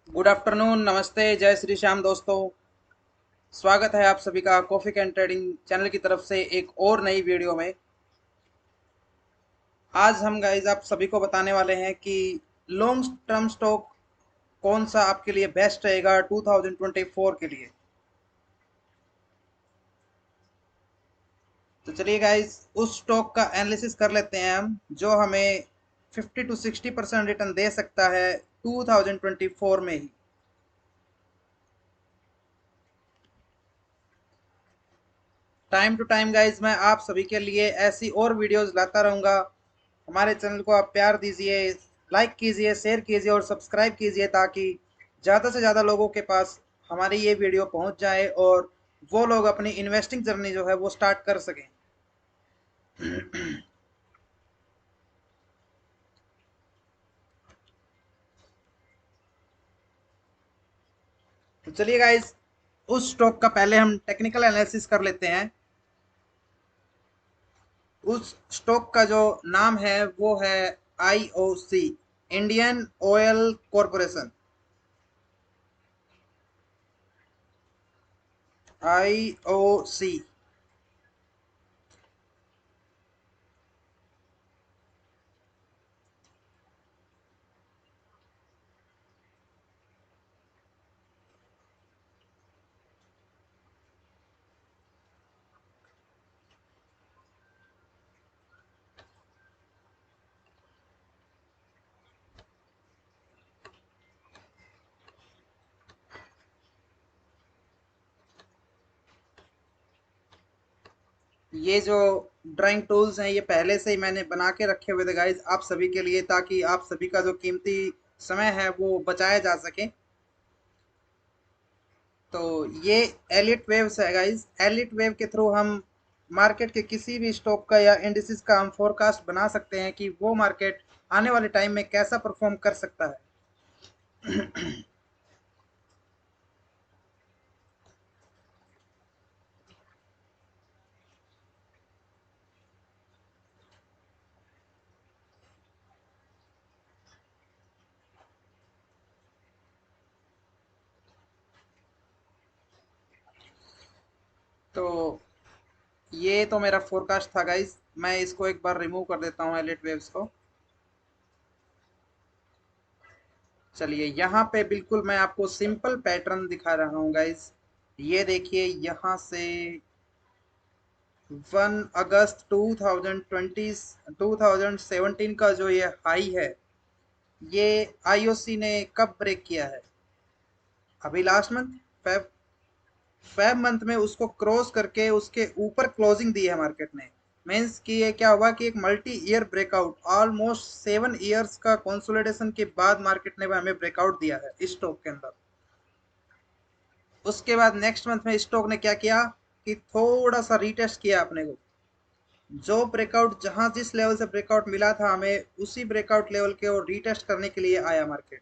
Good afternoon, नमस्ते, जय श्री श्याम दोस्तों। स्वागत है आप सभी का कॉफी कैन ट्रेडिंग चैनल की तरफ से एक और नई वीडियो में। आज हम गाइज आप सभी को बताने वाले हैं कि लॉन्ग टर्म स्टॉक कौन सा आपके लिए बेस्ट रहेगा 2024 के लिए। तो चलिए गाइज उस स्टॉक का एनालिसिस कर लेते हैं हम जो हमें 50 to 60% रिटर्न दे सकता है 2024 में ही। टाइम टू टाइम गाइज मैं आप सभी के लिए ऐसी और वीडियोस लाता रहूँगा। हमारे चैनल को आप प्यार दीजिए, लाइक कीजिए, शेयर कीजिए और सब्सक्राइब कीजिए ताकि ज़्यादा से ज़्यादा लोगों के पास हमारी ये वीडियो पहुंच जाए और वो लोग अपनी इन्वेस्टिंग जर्नी जो है वो स्टार्ट कर सकें। तो चलिए गाइज उस स्टॉक का पहले हम टेक्निकल एनालिसिस कर लेते हैं। उस स्टॉक का जो नाम है वो है IOC, Indian oil corporation. IOC. ये जो ड्राइंग टूल्स हैं ये पहले से ही मैंने बना के रखे हुए थे गाइज आप सभी के लिए, ताकि आप सभी का जो कीमती समय है वो बचाया जा सके। तो ये एलिट वेव्स है गाइज। एलिट वेव के थ्रू हम मार्केट के किसी भी स्टॉक का या इंडिसेस का हम फोरकास्ट बना सकते हैं कि वो मार्केट आने वाले टाइम में कैसा परफॉर्म कर सकता है। तो ये तो मेरा फोरकास्ट था गाइज। मैं इसको एक बार रिमूव कर देता हूँ एलिट वेव्स को। चलिए यहाँ पे बिल्कुल मैं आपको सिंपल पैटर्न दिखा रहा हूँ गाइज। ये देखिए यहाँ से 1 अगस्त 2020 2017 का जो ये हाई है ये आईओसी ने कब ब्रेक किया है? अभी last month, Feb Feb month में उसको क्रॉस करके उसके ऊपर क्लोजिंग दी है मार्केट ने। मीन्स कि ये क्या हुआ कि एक multi year breakout, almost 7 years का कंसोलिडेशन के बाद मार्केट ने हमें ब्रेकआउट दिया है इस स्टॉक के अंदर। उसके बाद नेक्स्ट मंथ में स्टॉक ने क्या किया कि थोड़ा सा रीटेस्ट किया अपने को। जो ब्रेकआउट जहां जिस लेवल से ब्रेकआउट मिला था हमें उसी ब्रेकआउट लेवल के और रीटेस्ट करने के लिए आया मार्केट।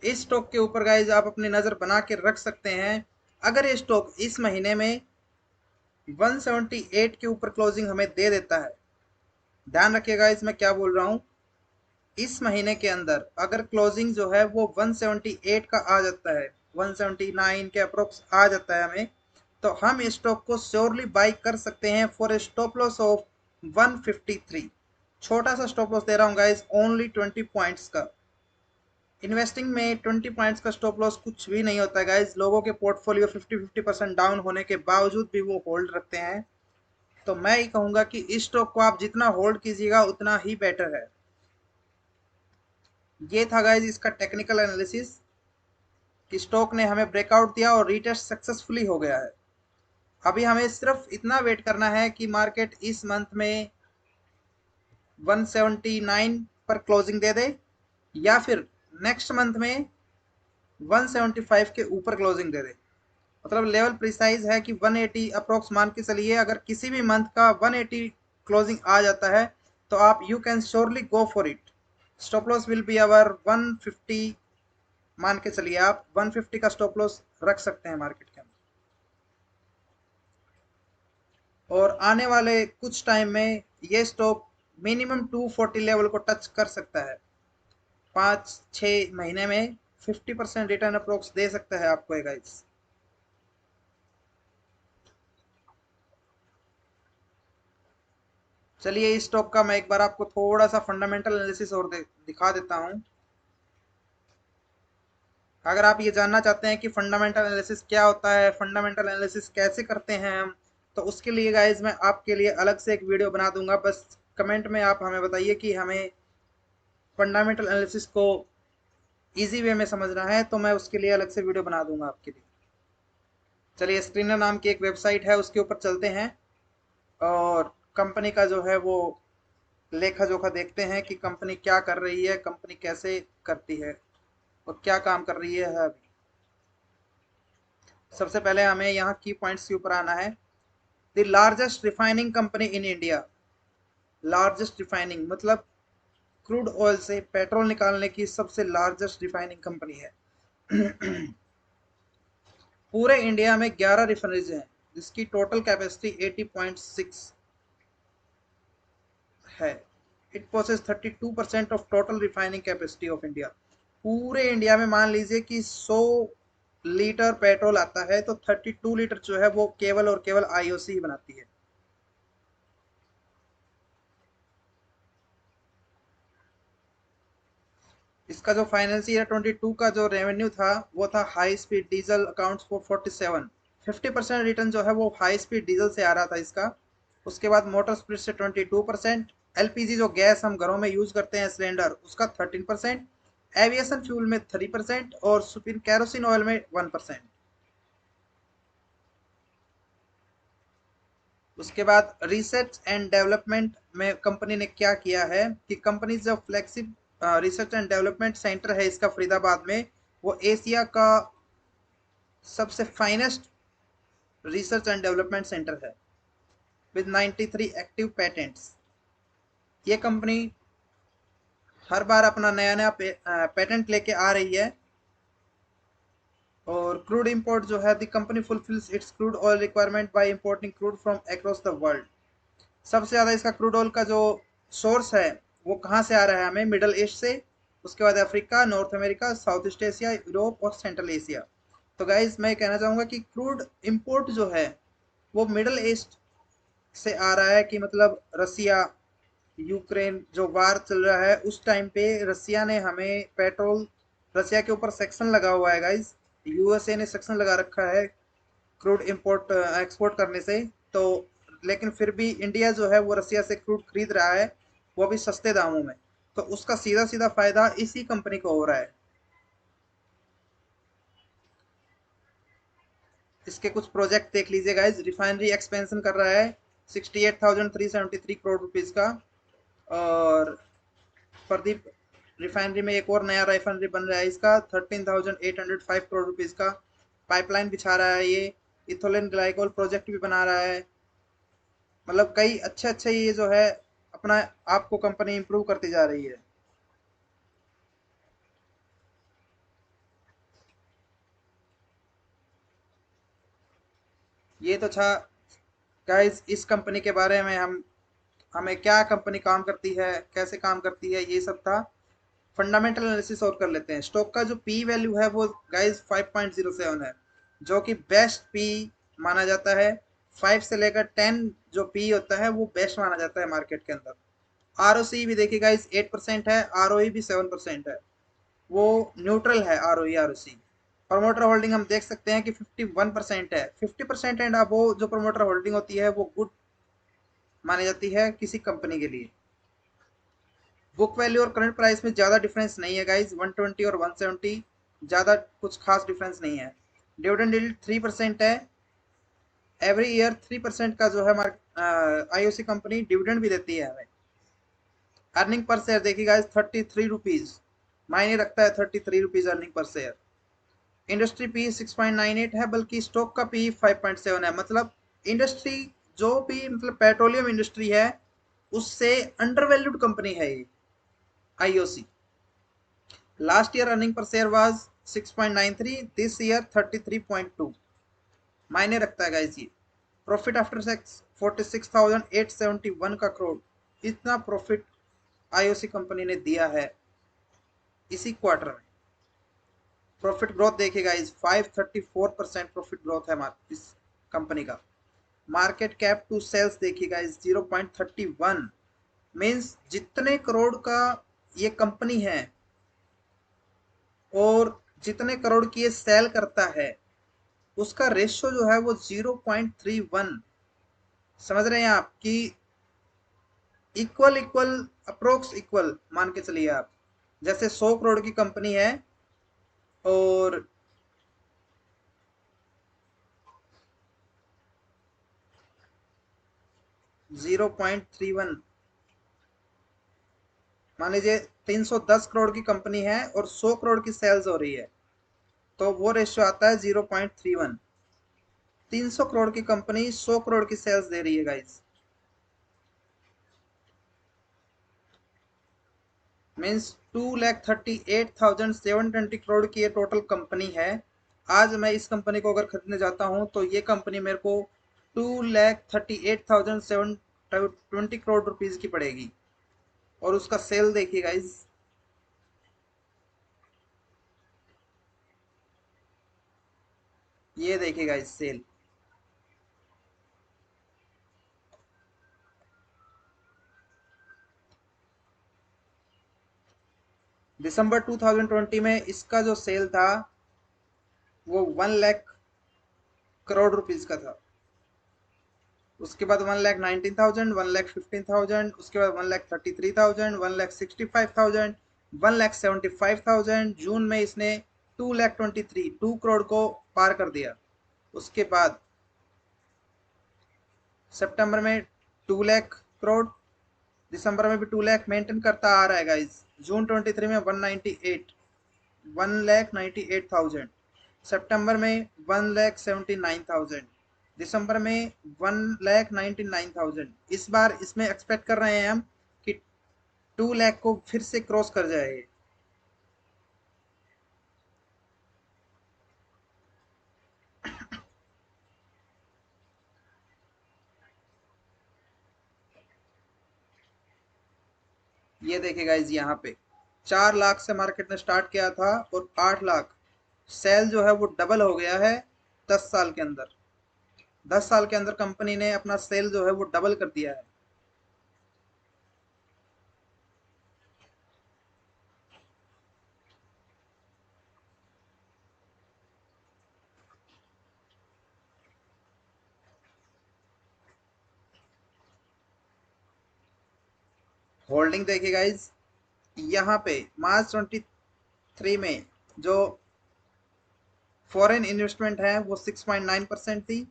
इस स्टॉक के ऊपर गाइज आप अपनी नजर बना के रख सकते हैं। अगर ये स्टॉक इस महीने में 178 के ऊपर क्लोजिंग हमें दे देता है, ध्यान रखिएगा इस मैं क्या बोल रहा हूँ, इस महीने के अंदर अगर क्लोजिंग जो है वो 178 का आ जाता है, 179 के अप्रोक्स आ जाता है हमें, तो हम स्टॉक को श्योरली बाई कर सकते हैं for a stop loss of 153। छोटा सा स्टॉप लॉस दे रहा हूँ गाइज, ओनली 20 पॉइंट्स का। इन्वेस्टिंग में 20 पॉइंट्स का स्टॉप लॉस कुछ भी नहीं होता है गाइज। लोगों के पोर्टफोलियो 50-50% डाउन होने के बावजूद भी वो होल्ड रखते हैं। तो मैं ये कहूंगा कि इस स्टॉक को आप जितना होल्ड कीजिएगा उतना ही बेटर है। ये था गाइज इसका टेक्निकल एनालिसिस कि स्टॉक ने हमें ब्रेकआउट दिया और रीटेस्ट सक्सेसफुली हो गया है। अभी हमें सिर्फ इतना वेट करना है कि मार्केट इस मंथ में 179 पर क्लोजिंग दे दे या फिर नेक्स्ट मंथ में 175 के ऊपर क्लोजिंग दे दे। मतलब लेवल प्रिसाइज है कि 180 अप्रोक्स मान के चलिए। अगर किसी भी मंथ का 180 क्लोजिंग आ जाता है तो आप you can surely go for it. Stop loss will be our 150। मान के चलिए आप 150 का स्टॉप लॉस रख सकते हैं मार्केट के अंदर। और आने वाले कुछ टाइम में ये स्टॉक मिनिमम 240 लेवल को टच कर सकता है। 5-6 महीने में 50% रिटर्न अप्रोक्स दे सकता है आपको ये गाइस। चलिए इस स्टॉक का मैं एक बार आपको थोड़ा सा फंडामेंटल एनालिसिस और दिखा देता हूं। अगर आप ये जानना चाहते हैं कि फंडामेंटल एनालिसिस क्या होता है, फंडामेंटल एनालिसिस कैसे करते हैं हम, तो उसके लिए गाइज मैं आपके लिए अलग से एक वीडियो बना दूंगा। बस कमेंट में आप हमें बताइए कि हमें फंडामेंटल एनालिसिस को इजी वे में समझना है, तो मैं उसके लिए अलग से वीडियो बना दूंगा आपके लिए। चलिए स्क्रीनर नाम की एक वेबसाइट है, उसके ऊपर चलते हैं और कंपनी का जो है वो लेखा जोखा देखते हैं कि कंपनी क्या कर रही है, कंपनी कैसे करती है और क्या काम कर रही है अभी। सबसे पहले हमें यहाँ की पॉइंट्स के ऊपर आना है। The largest refining company in India. Largest refining मतलब क्रूड ऑयल से पेट्रोल निकालने की सबसे लार्जेस्ट रिफाइनिंग कंपनी है। पूरे इंडिया में 11 रिफाइनरीज हैं जिसकी टोटल कैपेसिटी 80.6 है। It possesses 32% of total refining capacity of India. पूरे इंडिया में मान लीजिए कि 100 लीटर पेट्रोल आता है तो 32 लीटर जो है वो केवल और केवल आईओसी ही बनाती है। इसका जो फाइनेंशियल ईयर 22 का जो रेवेन्यू था वो था high speed diesel accounts for 47। 50% return जो है वो हाई स्पीड डीजल से आ रहा था इसका। उसके बाद मोटर स्पीड से 22%, एलपीजी जो गैस हम घरों में यूज करते हैं सिलेंडर उसका 13%, एविएशन फ्यूल में 3% और सुपर कैरोसिन ऑयल में 1%। उसके बाद रिसर्च एंड डेवलपमेंट में कंपनी ने क्या किया है कि कंपनी जो flagship research and development centre है इसका फरीदाबाद में, वो एशिया का सबसे finest research and development centre है विद 93 एक्टिव पेटेंट्स। ये कंपनी हर बार अपना नया नया पेटेंट लेके आ रही है। और क्रूड इंपोर्ट जो है the company fulfils its crude oil requirement by importing crude from across the world. सबसे ज़्यादा इसका क्रूड ऑयल का जो सोर्स है वो कहाँ से आ रहा है हमें, मिडल ईस्ट से। उसके बाद Africa, north America, south east Asia, Europe और सेंट्रल एशिया। तो गाइज मैं कहना चाहूँगा कि क्रूड इंपोर्ट जो है वो मिडल ईस्ट से आ रहा है। कि मतलब रसिया यूक्रेन जो वार चल रहा है उस टाइम पे रसिया ने हमें पेट्रोल, रसिया के ऊपर सेक्शन लगा हुआ है गाइज, यूएसए ने सेक्शन लगा रखा है क्रूड इंपोर्ट एक्सपोर्ट करने से। तो लेकिन फिर भी इंडिया जो है वो रसिया से क्रूड खरीद रहा है, वो भी सस्ते दामों में। तो उसका सीधा सीधा फायदा इसी कंपनी को हो रहा है। इसके कुछ प्रोजेक्ट देख लीजिए गाइज। रिफाइनरी एक्सपेंशन कर रहा है 68,373 करोड़ रुपीज का। और प्रदीप रिफाइनरी में एक और नया रिफाइनरी बन रहा है इसका 13,805 करोड़ रुपीज का। पाइपलाइन बिछा रहा है ये। इथोलिन ग्लाइकोल प्रोजेक्ट भी बना रहा है। मतलब कई अच्छे अच्छे ये जो है अपना आपको कंपनी इंप्रूव करती जा रही है। ये तो था गाइस इस कंपनी के बारे में। हम हमें क्या कंपनी काम करती है, कैसे काम करती है, ये सब था। फंडामेंटल एनालिसिस और कर लेते हैं। स्टॉक का जो पी वैल्यू है वो गाइस 5.07 है, जो कि बेस्ट पी माना जाता है। 5 से लेकर 10 जो पी होता है वो बेस्ट माना जाता है मार्केट के अंदर। आरओसी भी देखिए गाइस 8% है, आरओई भी 7% है। वो न्यूट्रल है आरओई आरओसी। प्रमोटर होल्डिंग हम देख सकते हैं कि 51% है। 50% एंड अब वो जो प्रमोटर होल्डिंग होती है वो गुड मानी जाती है किसी कंपनी के लिए। बुक वैल्यू और करंट प्राइस में ज़्यादा डिफरेंस नहीं है गाइज, 120 और 170 ज़्यादा कुछ खास डिफरेंस नहीं है। डिविडेंड यील्ड 3% है। एवरी ईयर 3% का जो है आईओसी कंपनी डिविडेंड भी देती है हमें। अर्निंग पर शेयर देखिए गाइज 33 रुपीज मायने रखता है। 33 rupees earning per share. Industry P 6.98 है, बल्कि स्टॉक का पी 5.7 है। मतलब इंडस्ट्री जो भी मतलब पेट्रोलियम इंडस्ट्री है उससे अंडर वैल्यूड कंपनी है ये IOC. Last year earning per share was 6.93, this year 33.2 मायने रखता है गाइस ये। प्रॉफिट आफ्टर टैक्स 46,871 का करोड़, इतना प्रॉफिट आईओसी कंपनी ने दिया है। इसी क्वार्टर में। प्रॉफिट ग्रोथ देखिए गाइस, 534% प्रॉफिट ग्रोथ है इस कंपनी का। मार्केट कैप टू सेल्स देखिए गाइस 0.31, मीन्स जितने करोड़ का ये कंपनी है और जितने करोड़ की ये सेल करता है, उसका रेशियो जो है वो 0.31। समझ रहे हैं आप कि इक्वल इक्वल, अप्रोक्स इक्वल मान के चलिए आप। जैसे 100 करोड़ की कंपनी है और 0.31, मान लीजिए 310 करोड़ की कंपनी है और 100 करोड़ की सेल्स हो रही है, तो वो रेशियो आता है 0.31। 300 करोड़ की कंपनी 100 करोड़ की सेल्स दे रही है गाइस, मीन्स 2,38,720 करोड़ की ये टोटल कंपनी है। आज मैं इस कंपनी को अगर खरीदने जाता हूं तो ये कंपनी मेरे को 2,38,720 करोड़ रुपीज की पड़ेगी। और उसका सेल देखिए गाइस, ये देखिए गाइस सेल, दिसंबर 2020 में इसका जो सेल था वो 1 लाख करोड़ रुपीज का था। उसके बाद 1,19,000, 1,15,000, उसके बाद 1,33,000, 1,65,000, 1,75,000। जून में इसने 2,23,000, 2 करोड़ को पार कर दिया। उसके बाद सितंबर में 2 लाख करोड़, दिसंबर में भी 2 लाख मेंटेन करता आ रहा है गाइस। जून 23 में 198, 1,98,000। सितंबर में 1,79,000, दिसंबर में 1,99,000। इस बार इसमें एक्सपेक्ट कर रहे हैं हम कि 2 लाख को फिर से क्रॉस कर जाए। ये देखिए गाइज, यहाँ पे 4 लाख से मार्केट ने स्टार्ट किया था और 8 लाख सेल जो है वो डबल हो गया है 10 साल के अंदर। 10 साल के अंदर कंपनी ने अपना सेल जो है वो डबल कर दिया है। होल्डिंग देखिए गाइज, यहाँ पे मार्च 23 में जो फॉरेन इन्वेस्टमेंट है वो 6.9% थी,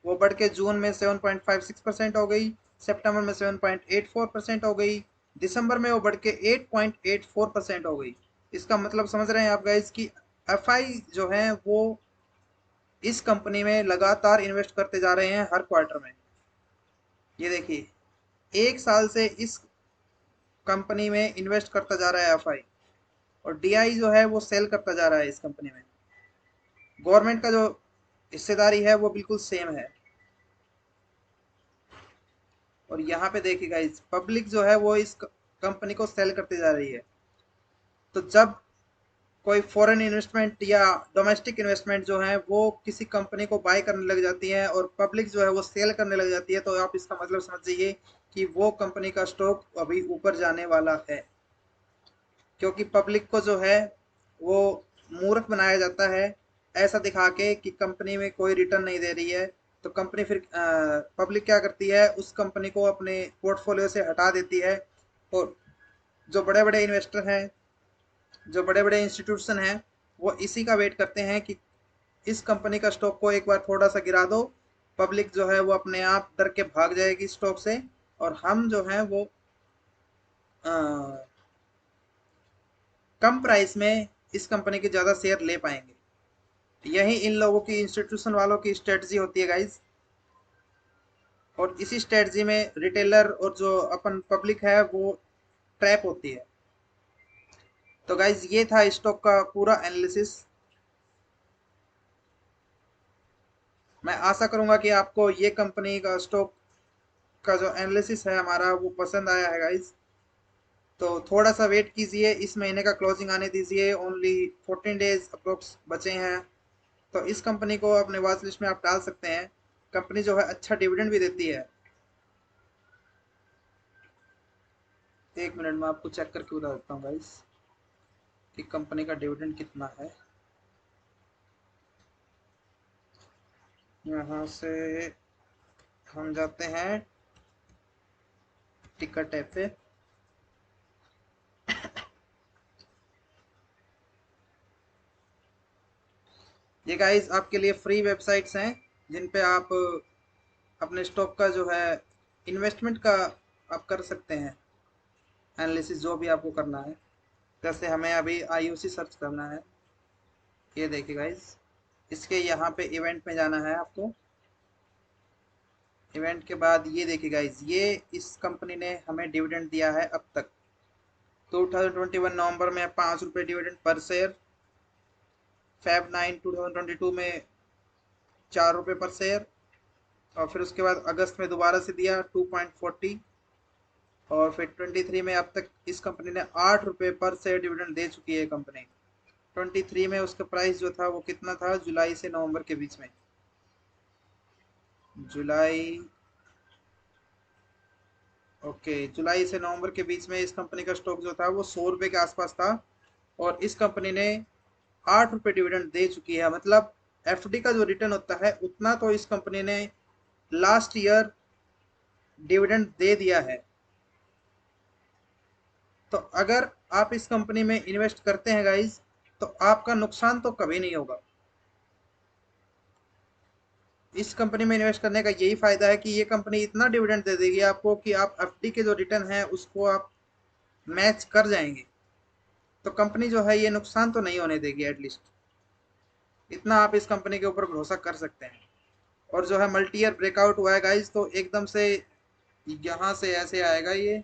वो बढ़ के जून में 7.56% हो गई, सितंबर में 7.84% हो गई, दिसंबर में वो बढ़ के 8.84% हो गई। इसका मतलब समझ रहे हैं आप गाइस कि एफआई जो है वो इस कंपनी में लगातार इन्वेस्ट करते जा रहे हैं हर क्वार्टर में। ये देखिए, 1 साल से इस कंपनी में इन्वेस्ट करता जा रहा है एफआई, और डीआई जो है वो सेल करता जा रहा है इस कंपनी में। गवर्नमेंट का जो हिस्सेदारी है वो बिल्कुल सेम है। और यहाँ पे देखिए गाइस, पब्लिक जो है वो इस कंपनी को सेल करती जा रही है। तो जब कोई फॉरेन इन्वेस्टमेंट या डोमेस्टिक इन्वेस्टमेंट जो है वो किसी कंपनी को बाय करने लग जाती है और पब्लिक जो है वो सेल करने लग जाती है, तो आप इसका मतलब समझ जाइए कि वो कंपनी का स्टॉक अभी ऊपर जाने वाला है। क्योंकि पब्लिक को जो है वो मूर्ख बनाया जाता है, ऐसा दिखा के कि कंपनी में कोई रिटर्न नहीं दे रही है। तो कंपनी फिर पब्लिक क्या करती है, उस कंपनी को अपने पोर्टफोलियो से हटा देती है। और जो बड़े बड़े इन्वेस्टर हैं, जो बड़े बड़े इंस्टीट्यूशन हैं, वो इसी का वेट करते हैं कि इस कंपनी का स्टॉक को एक बार थोड़ा सा गिरा दो, पब्लिक जो है वो अपने आप डर के भाग जाएगी स्टॉक से, और हम जो है वो अ, कम प्राइस में इस कंपनी के ज़्यादा शेयर ले पाएंगे। यही इन लोगों की, इंस्टीट्यूशन वालों की स्ट्रेटजी होती है गाइज। और इसी स्ट्रेटजी में रिटेलर और जो अपन पब्लिक है वो ट्रैप होती है। तो गाइज ये था स्टॉक का पूरा एनालिसिस। मैं आशा करूंगा कि आपको ये कंपनी का स्टॉक का जो एनालिसिस है हमारा वो पसंद आया है गाइज। तो थोड़ा सा वेट कीजिए, इस महीने का क्लोजिंग आने दीजिए, ओनली 14 डेज अप्रोक्स बचे हैं। तो इस कंपनी को अपने वॉच लिस्ट में आप डाल सकते हैं। कंपनी जो है अच्छा डिविडेंड भी देती है। 1 मिनट में आपको चेक करके बता देता हूँ गाइस कि कंपनी का डिविडेंड कितना है। यहाँ से हम जाते हैं टिकट ऐप पे। ये गाइस आपके लिए फ्री वेबसाइट्स हैं जिन पे आप अपने स्टॉक का जो है इन्वेस्टमेंट का आप कर सकते हैं, एनालिसिस जो भी आपको करना है। जैसे हमें अभी आईयूसी सर्च करना है। ये देखिए गाइस, इसके यहाँ पे इवेंट में जाना है आपको। इवेंट के बाद ये देखिए गाइस, ये इस कंपनी ने हमें डिविडेंड दिया है अब तक। 2021 नवंबर में 5 रुपये डिविडेंड पर शेयर, Feb 9 2022 में 4 रुपये पर शेयर, और फिर उसके बाद अगस्त में दोबारा से दिया 2.40, और फिर 23 में अब तक इस कंपनी ने 8 रुपये पर शेयर डिविडेंड दे चुकी है कंपनी। 23 में उसका प्राइस जो था वो कितना था, जुलाई से नवंबर के बीच में, जुलाई, ओके, जुलाई से नवंबर के बीच में इस कंपनी का स्टॉक जो था वो 100 रुपये के आसपास था। और इस कंपनी ने 8 रुपये डिविडेंड दे चुकी है। मतलब एफडी का जो रिटर्न होता है उतना तो इस कंपनी ने लास्ट ईयर डिविडेंड दे दिया है। तो अगर आप इस कंपनी में इन्वेस्ट करते हैं गाइज, तो आपका नुकसान तो कभी नहीं होगा। इस कंपनी में इन्वेस्ट करने का यही फायदा है कि ये कंपनी इतना डिविडेंड दे देगी आपको कि आप एफडी के जो रिटर्न है उसको आप मैच कर जाएंगे। तो कंपनी जो है ये नुकसान तो नहीं होने देगी, एटलीस्ट इतना आप इस कंपनी के ऊपर भरोसा कर सकते हैं। और जो है मल्टी ईयर ब्रेकआउट हुआ है गाइज, तो एकदम से यहाँ से ऐसे आएगा ये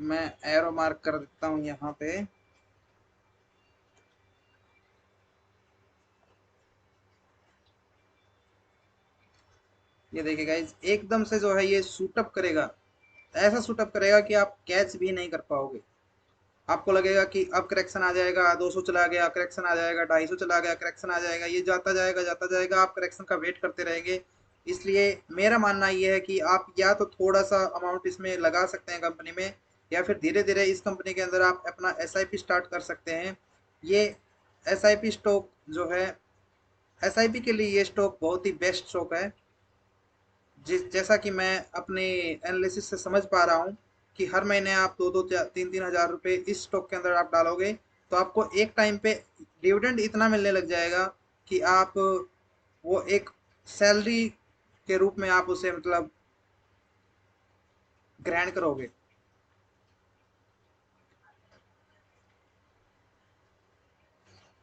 मैं एरो मार्क कर देता हूँ यहाँ पे। ये देखिए गाइज, एकदम से जो है ये शूटअप करेगा, ऐसा शूटअप करेगा कि आप कैच भी नहीं कर पाओगे। आपको लगेगा कि अब करेक्शन आ जाएगा, 200 चला गया करेक्शन आ जाएगा, 250 चला गया करेक्शन आ जाएगा, ये जाता जाएगा, आप करेक्शन का वेट करते रहेंगे। इसलिए मेरा मानना ये है कि आप या तो थोड़ा सा अमाउंट इसमें लगा सकते हैं कंपनी में, या फिर धीरे धीरे इस कंपनी के अंदर आप अपना एसआईपी स्टार्ट कर सकते हैं। ये एसआईपी स्टॉक जो है, एसआईपी के लिए ये स्टॉक बहुत ही बेस्ट स्टॉक है। जिस जैसा कि मैं अपने एनालिसिस से समझ पा रहा हूँ कि हर महीने आप 2-2 3-3 हज़ार रुपये इस स्टॉक के अंदर आप डालोगे, तो आपको एक टाइम पे डिविडेंड इतना मिलने लग जाएगा कि आप वो एक सैलरी के रूप में आप उसे मतलब ग्रहण करोगे।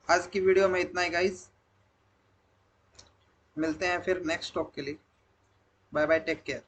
आज की वीडियो में इतना ही गाइज, मिलते हैं फिर नेक्स्ट स्टॉक के लिए। Bye bye, take care.